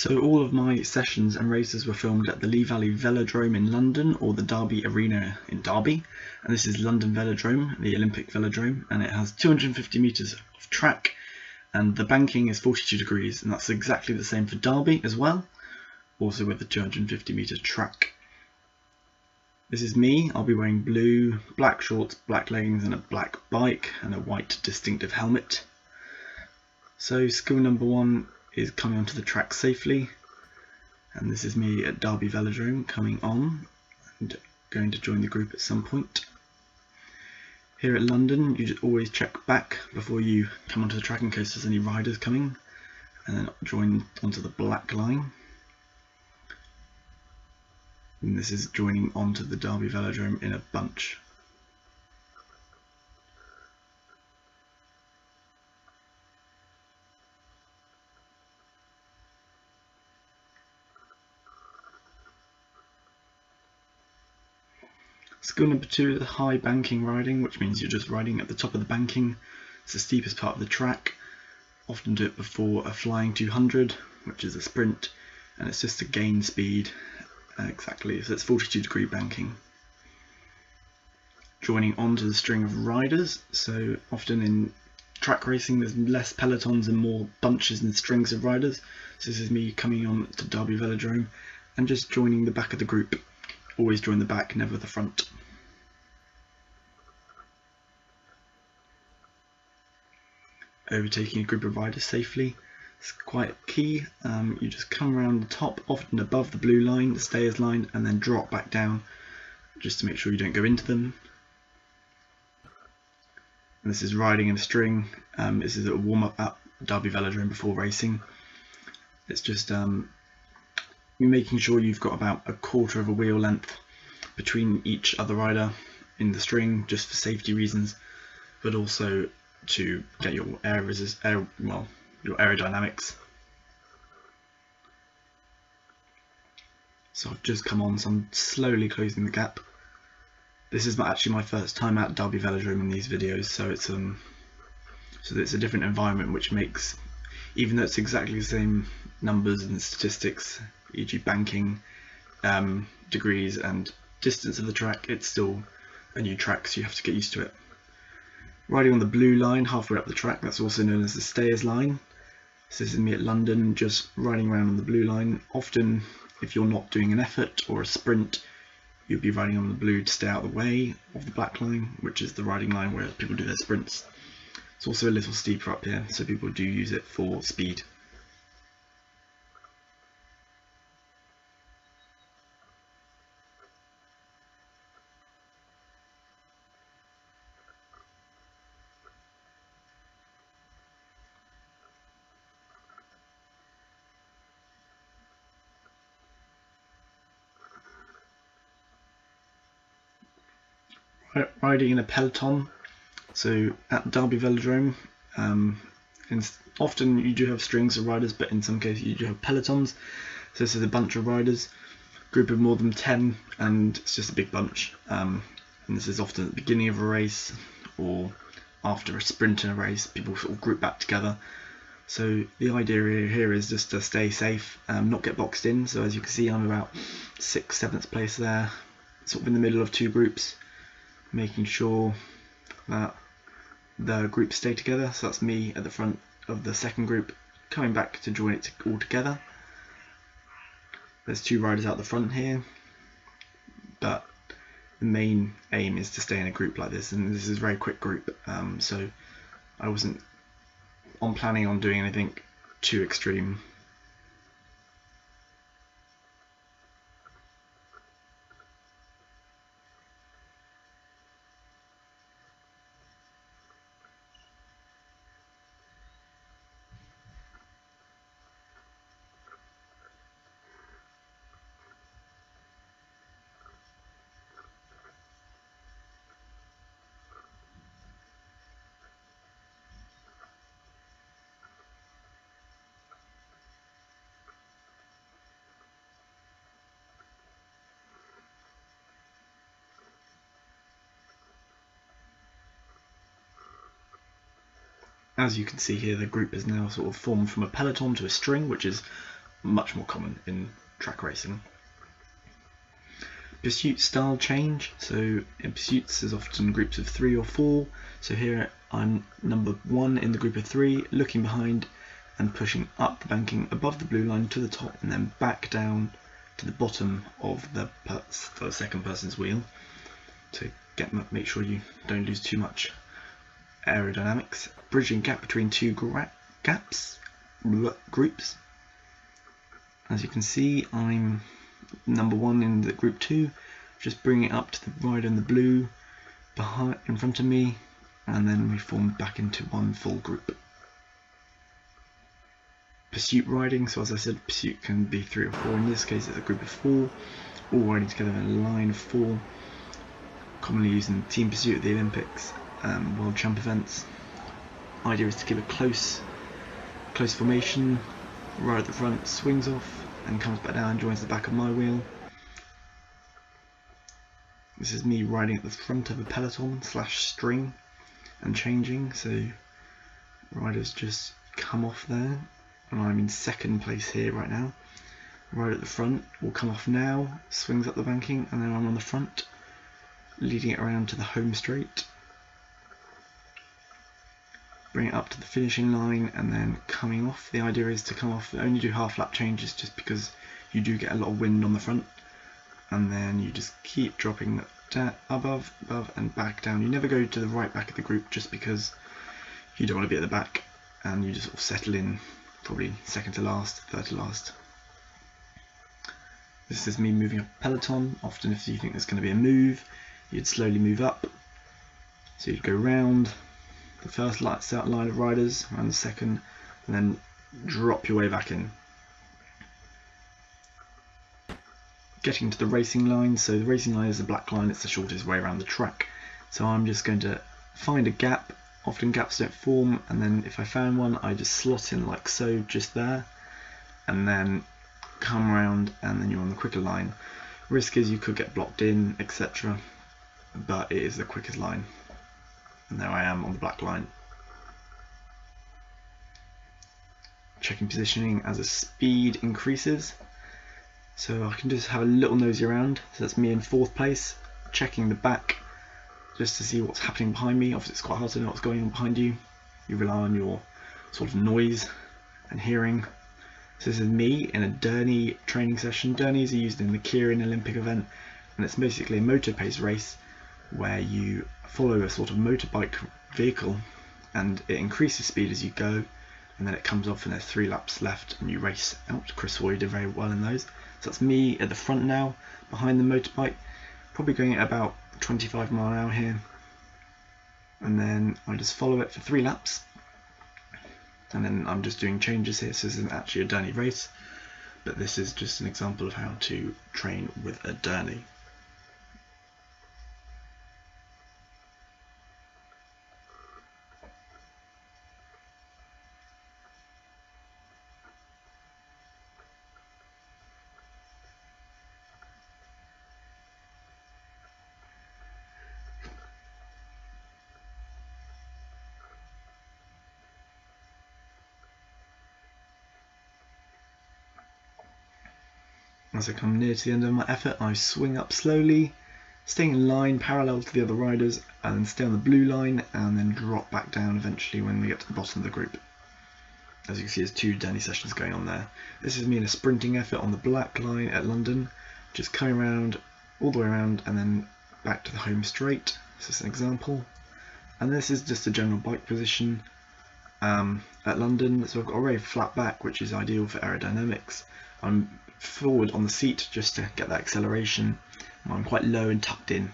So all of my sessions and races were filmed at the Lee Valley Velodrome in London, or the Derby Arena in Derby. And this is London Velodrome, the Olympic Velodrome, and it has 250 metres of track, and the banking is 42 degrees, and that's exactly the same for Derby as well, also with the 250 metre track. This is me. I'll be wearing blue, black shorts, black leggings and a black bike and a white distinctive helmet. So skill number 1 is coming onto the track safely, and this is me at Derby Velodrome coming on and going to join the group at some point. Here at London, you just always check back before you come onto the track in case there's any riders coming, and then join onto the black line. And this is joining onto the Derby Velodrome in a bunch. Skill number 2 is high banking riding, which means you're just riding at the top of the banking. It's the steepest part of the track. Often do it before a flying 200, which is a sprint, and it's just to gain speed. Exactly, so it's 42 degree banking. Joining onto the string of riders, so often in track racing there's less pelotons and more bunches and strings of riders. So this is me coming on to Derby Velodrome and just joining the back of the group. Always join the back, never the front. Overtaking a group of riders safely. It's quite key. You just come around the top, often above the blue line, the stayers line, and then drop back down just to make sure you don't go into them. And this is riding in a string. This is a warm-up at Derby Velodrome before racing. It's just you're making sure you've got about a quarter of a wheel length between each other rider in the string, just for safety reasons, but also to get your your aerodynamics. So I've just come on, so I'm slowly closing the gap. This is actually my first time at Derby Velodrome in these videos, so it's a different environment, which makes, even though it's exactly the same numbers and statistics, e.g. banking, degrees and distance of the track, it's still a new track, so you have to get used to it. Riding on the blue line halfway up the track, that's also known as the stayers line. So this is me at London, just riding around on the blue line. Often, if you're not doing an effort or a sprint, you'll be riding on the blue to stay out of the way of the black line, which is the riding line where people do their sprints. It's also a little steeper up here, so people do use it for speed. Riding in a peloton, so at Derby Velodrome, often you do have strings of riders, but in some cases you do have pelotons. So this is a bunch of riders, group of more than 10, and it's just a big bunch. And this is often at the beginning of a race or after a sprint in a race, people sort of group back together. So the idea here is just to stay safe, not get boxed in. So as you can see, I'm about 6th, 7th place there, sort of in the middle of two groups, making sure that the groups stay together. So that's me at the front of the second group, coming back to join it all together. There's 2 riders out the front here, but the main aim is to stay in a group like this, and this is a very quick group, so I wasn't planning on doing anything too extreme. As you can see here, the group is now sort of formed from a peloton to a string, which is much more common in track racing. Pursuit style change. So in pursuits there's often groups of 3 or 4. So here I'm number 1 in the group of 3, looking behind and pushing up the banking above the blue line to the top and then back down to the bottom of the second person's wheel to make sure you don't lose too much aerodynamics. Bridging gap between 2 groups. As you can see, I'm number 1 in the group 2, just bring it up to the rider in the blue in front of me, and then we form back into one full group. Pursuit riding, so as I said, pursuit can be 3 or 4. In this case it's a group of 4, all riding together in a line of 4, commonly used in team pursuit at the Olympics and World Champ events. Idea is to keep a close formation. Right at the front swings off and comes back down and joins the back of my wheel. This is me riding at the front of a peloton / string and changing, so riders just come off there and I'm in second place here right now. Right at the front will come off now, swings up the banking, and then I'm on the front leading it around to the home straight. Bring it up to the finishing line and then coming off. The idea is to come off, only do half lap changes just because you do get a lot of wind on the front, and then you just keep dropping down, above and back down. You never go to the right back of the group just because you don't want to be at the back, and you just sort of settle in probably second to last, third to last. This is me moving a peloton. Often if you think there's going to be a move, you'd slowly move up. So you'd go round the first line of riders, around the second, and then drop your way back in. Getting to the racing line, so the racing line is the black line, it's the shortest way around the track. So I'm just going to find a gap. Often gaps don't form, and then if I found one I just slot in like so, just there, and then come around and then you're on the quicker line. Risk is you could get blocked in, etc., but it is the quickest line. And there I am on the black line. Checking positioning as the speed increases. So I can just have a little nosy around. So that's me in 4th place, checking the back just to see what's happening behind me. Obviously it's quite hard to know what's going on behind you. You rely on your sort of noise and hearing. So this is me in a Derny training session. Dernies are used in the Keirin Olympic event, and it's basically a motor pace race where you follow a sort of motorbike vehicle and it increases speed as you go, and then it comes off and there's 3 laps left and you race out. Chris Hoy did very well in those. So that's me at the front now, behind the motorbike, probably going at about 25 miles an hour here, and then I just follow it for 3 laps, and then I'm just doing changes here. So this isn't actually a Derny race, but this is just an example of how to train with a Derny. As I come near to the end of my effort, I swing up slowly, staying in line parallel to the other riders, and then stay on the blue line and then drop back down eventually when we get to the bottom of the group. As you can see, there's 2 Derny sessions going on there. This is me in a sprinting effort on the black line at London, just coming around, all the way around, and then back to the home straight. This is an example. And this is just a general bike position at London. So I've got a very flat back, which is ideal for aerodynamics. I'm forward on the seat just to get that acceleration. I'm quite low and tucked in